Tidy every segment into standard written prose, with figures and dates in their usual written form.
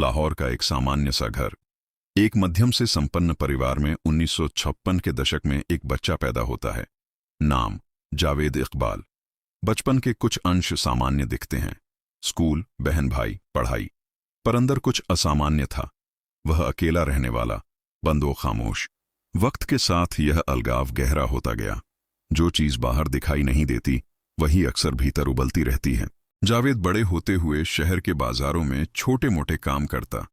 लाहौर का एक सामान्य सा घर। एक मध्यम से संपन्न परिवार में 1956 के दशक में एक बच्चा पैदा होता है। नाम जावेद इकबाल। बचपन के कुछ अंश सामान्य दिखते हैं, स्कूल, बहन भाई, पढ़ाई। पर अंदर कुछ असामान्य था। वह अकेला रहने वाला, बंद व खामोश। वक्त के साथ यह अलगाव गहरा होता गया। जो चीज बाहर दिखाई नहीं देती वही अक्सर भीतर उबलती रहती है। जावेद बड़े होते हुए शहर के बाजारों में छोटे मोटे काम करता।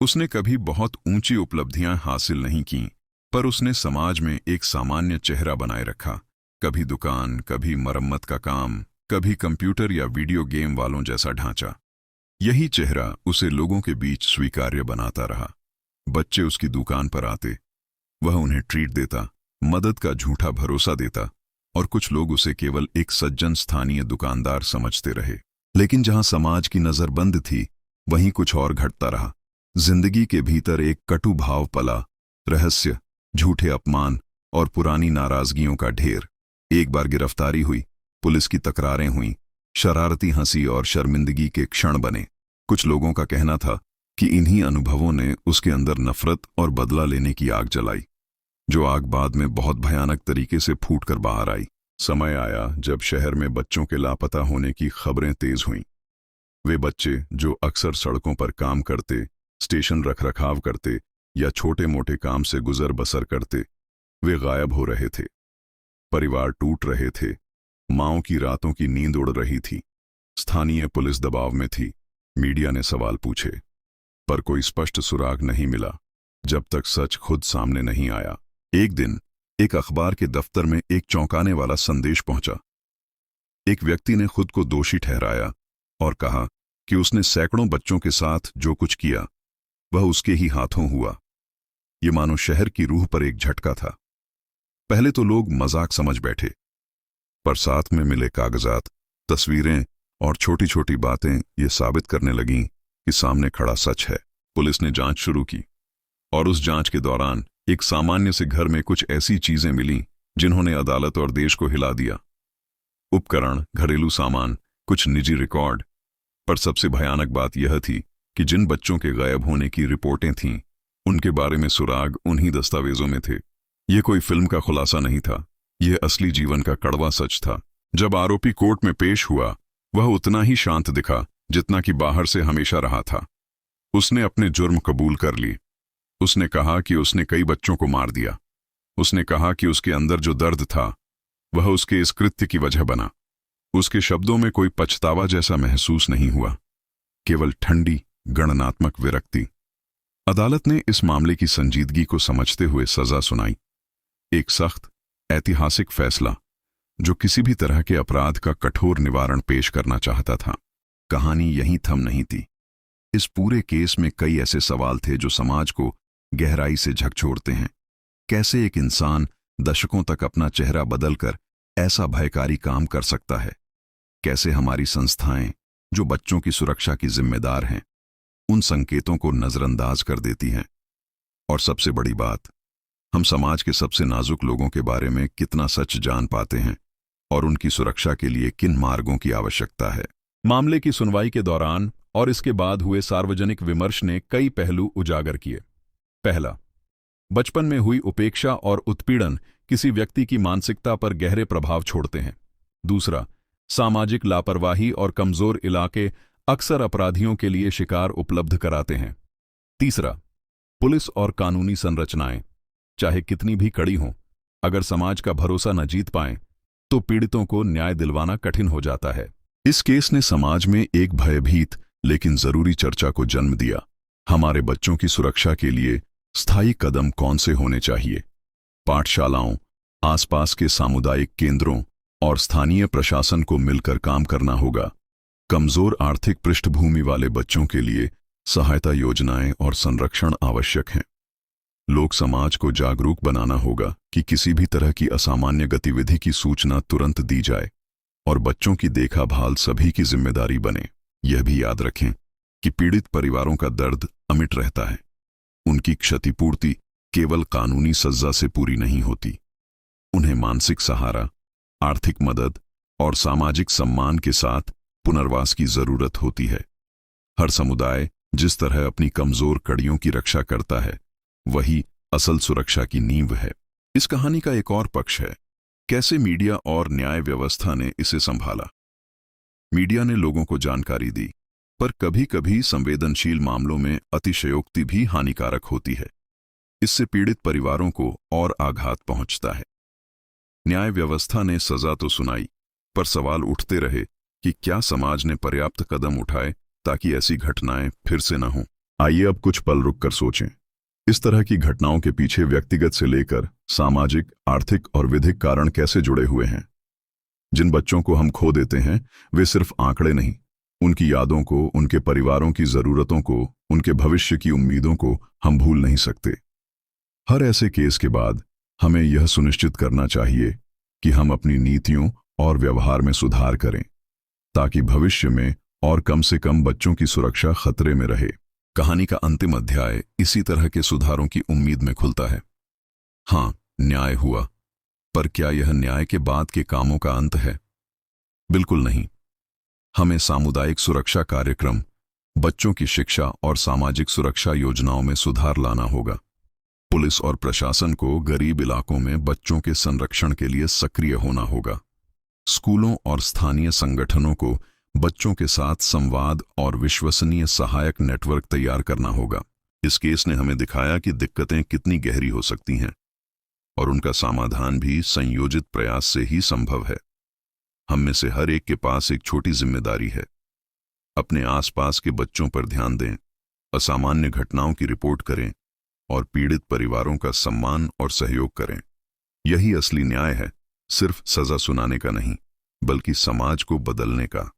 उसने कभी बहुत ऊंची उपलब्धियां हासिल नहीं कीं, पर उसने समाज में एक सामान्य चेहरा बनाए रखा। कभी दुकान, कभी मरम्मत का काम, कभी कंप्यूटर या वीडियो गेम वालों जैसा ढांचा। यही चेहरा उसे लोगों के बीच स्वीकार्य बनाता रहा। बच्चे उसकी दुकान पर आते, वह उन्हें ट्रीट देता, मदद का झूठा भरोसा देता, और कुछ लोग उसे केवल एक सज्जन स्थानीय दुकानदार समझते रहे। लेकिन जहां समाज की नजर बंद थी, वहीं कुछ और घटता रहा। जिंदगी के भीतर एक कटु भाव पला, रहस्य, झूठे अपमान और पुरानी नाराजगियों का ढेर। एक बार गिरफ्तारी हुई, पुलिस की तकरारें हुईं, शरारती हंसी और शर्मिंदगी के क्षण बने। कुछ लोगों का कहना था कि इन्हीं अनुभवों ने उसके अंदर नफरत और बदला लेने की आग जलाई, जो आग बाद में बहुत भयानक तरीके से फूटकर बाहर आई। समय आया जब शहर में बच्चों के लापता होने की खबरें तेज हुईं। वे बच्चे जो अक्सर सड़कों पर काम करते, स्टेशन रखरखाव करते या छोटे मोटे काम से गुजर बसर करते, वे गायब हो रहे थे। परिवार टूट रहे थे, माँओं की रातों की नींद उड़ रही थी। स्थानीय पुलिस दबाव में थी, मीडिया ने सवाल पूछे, पर कोई स्पष्ट सुराग नहीं मिला जब तक सच खुद सामने नहीं आया। एक दिन एक अखबार के दफ्तर में एक चौंकाने वाला संदेश पहुंचा। एक व्यक्ति ने खुद को दोषी ठहराया और कहा कि उसने सैकड़ों बच्चों के साथ जो कुछ किया वह उसके ही हाथों हुआ। ये मानो शहर की रूह पर एक झटका था। पहले तो लोग मजाक समझ बैठे, पर साथ में मिले कागजात, तस्वीरें और छोटी छोटी बातें ये साबित करने लगीं कि सामने खड़ा सच है। पुलिस ने जांच शुरू की, और उस जांच के दौरान एक सामान्य से घर में कुछ ऐसी चीजें मिलीं जिन्होंने अदालत और देश को हिला दिया। उपकरण, घरेलू सामान, कुछ निजी रिकॉर्ड। पर सबसे भयानक बात यह थी कि जिन बच्चों के गायब होने की रिपोर्टें थीं, उनके बारे में सुराग उन्हीं दस्तावेजों में थे। यह कोई फिल्म का खुलासा नहीं था, यह असली जीवन का कड़वा सच था। जब आरोपी कोर्ट में पेश हुआ, वह उतना ही शांत दिखा जितना कि बाहर से हमेशा रहा था। उसने अपने जुर्म कबूल कर ली। उसने कहा कि उसने कई बच्चों को मार दिया। उसने कहा कि उसके अंदर जो दर्द था वह उसके इस कृत्य की वजह बना। उसके शब्दों में कोई पछतावा जैसा महसूस नहीं हुआ, केवल ठंडी गणनात्मक विरक्ति। अदालत ने इस मामले की संजीदगी को समझते हुए सजा सुनाई। एक सख्त, ऐतिहासिक फैसला जो किसी भी तरह के अपराध का कठोर निवारण पेश करना चाहता था। कहानी यहीं थम नहीं थी। इस पूरे केस में कई ऐसे सवाल थे जो समाज को गहराई से झकझोरते हैं। कैसे एक इंसान दशकों तक अपना चेहरा बदलकर ऐसा भयकारी काम कर सकता है? कैसे हमारी संस्थाएं, जो बच्चों की सुरक्षा की जिम्मेदार हैं, उन संकेतों को नजरअंदाज कर देती हैं? और सबसे बड़ी बात, हम समाज के सबसे नाजुक लोगों के बारे में कितना सच जान पाते हैं और उनकी सुरक्षा के लिए किन मार्गों की आवश्यकता है? मामले की सुनवाई के दौरान और इसके बाद हुए सार्वजनिक विमर्श ने कई पहलू उजागर किए। पहला, बचपन में हुई उपेक्षा और उत्पीड़न किसी व्यक्ति की मानसिकता पर गहरे प्रभाव छोड़ते हैं। दूसरा, सामाजिक लापरवाही और कमजोर इलाके अक्सर अपराधियों के लिए शिकार उपलब्ध कराते हैं। तीसरा, पुलिस और कानूनी संरचनाएं चाहे कितनी भी कड़ी हों, अगर समाज का भरोसा न जीत पाएं तो पीड़ितों को न्याय दिलवाना कठिन हो जाता है। इस केस ने समाज में एक भयभीत लेकिन जरूरी चर्चा को जन्म दिया। हमारे बच्चों की सुरक्षा के लिए स्थायी कदम कौन से होने चाहिए? पाठशालाओं, आसपास के सामुदायिक केंद्रों और स्थानीय प्रशासन को मिलकर काम करना होगा। कमजोर आर्थिक पृष्ठभूमि वाले बच्चों के लिए सहायता योजनाएं और संरक्षण आवश्यक हैं। लोक समाज को जागरूक बनाना होगा कि किसी भी तरह की असामान्य गतिविधि की सूचना तुरंत दी जाए और बच्चों की देखभाल सभी की जिम्मेदारी बने। यह भी याद रखें कि पीड़ित परिवारों का दर्द अमिट रहता है। उनकी क्षतिपूर्ति केवल कानूनी सजा से पूरी नहीं होती। उन्हें मानसिक सहारा, आर्थिक मदद और सामाजिक सम्मान के साथ पुनर्वास की जरूरत होती है। हर समुदाय जिस तरह अपनी कमजोर कड़ियों की रक्षा करता है, वही असल सुरक्षा की नींव है। इस कहानी का एक और पक्ष है, कैसे मीडिया और न्याय व्यवस्था ने इसे संभाला। मीडिया ने लोगों को जानकारी दी, पर कभी कभी संवेदनशील मामलों में अतिशयोक्ति भी हानिकारक होती है। इससे पीड़ित परिवारों को और आघात पहुंचता है। न्याय व्यवस्था ने सजा तो सुनाई, पर सवाल उठते रहे कि क्या समाज ने पर्याप्त कदम उठाए ताकि ऐसी घटनाएं फिर से न हों। आइए अब कुछ पल रुककर सोचें। इस तरह की घटनाओं के पीछे व्यक्तिगत से लेकर सामाजिक, आर्थिक और विधिक कारण कैसे जुड़े हुए हैं। जिन बच्चों को हम खो देते हैं, वे सिर्फ आंकड़े नहीं, उनकी यादों को, उनके परिवारों की जरूरतों को, उनके भविष्य की उम्मीदों को हम भूल नहीं सकते। हर ऐसे केस के बाद हमें यह सुनिश्चित करना चाहिए कि हम अपनी नीतियों और व्यवहार में सुधार करें, ताकि भविष्य में और कम से कम बच्चों की सुरक्षा खतरे में रहे। कहानी का अंतिम अध्याय इसी तरह के सुधारों की उम्मीद में खुलता है। हाँ, न्याय हुआ, पर क्या यह न्याय के बाद के कामों का अंत है? बिल्कुल नहीं। हमें सामुदायिक सुरक्षा कार्यक्रम, बच्चों की शिक्षा और सामाजिक सुरक्षा योजनाओं में सुधार लाना होगा। पुलिस और प्रशासन को गरीब इलाकों में बच्चों के संरक्षण के लिए सक्रिय होना होगा। स्कूलों और स्थानीय संगठनों को बच्चों के साथ संवाद और विश्वसनीय सहायक नेटवर्क तैयार करना होगा। इस केस ने हमें दिखाया कि दिक्कतें कितनी गहरी हो सकती हैं और उनका समाधान भी संयोजित प्रयास से ही संभव है। हम में से हर एक के पास एक छोटी जिम्मेदारी है। अपने आसपास के बच्चों पर ध्यान दें, असामान्य घटनाओं की रिपोर्ट करें और पीड़ित परिवारों का सम्मान और सहयोग करें। यही असली न्याय है, सिर्फ सजा सुनाने का नहीं, बल्कि समाज को बदलने का।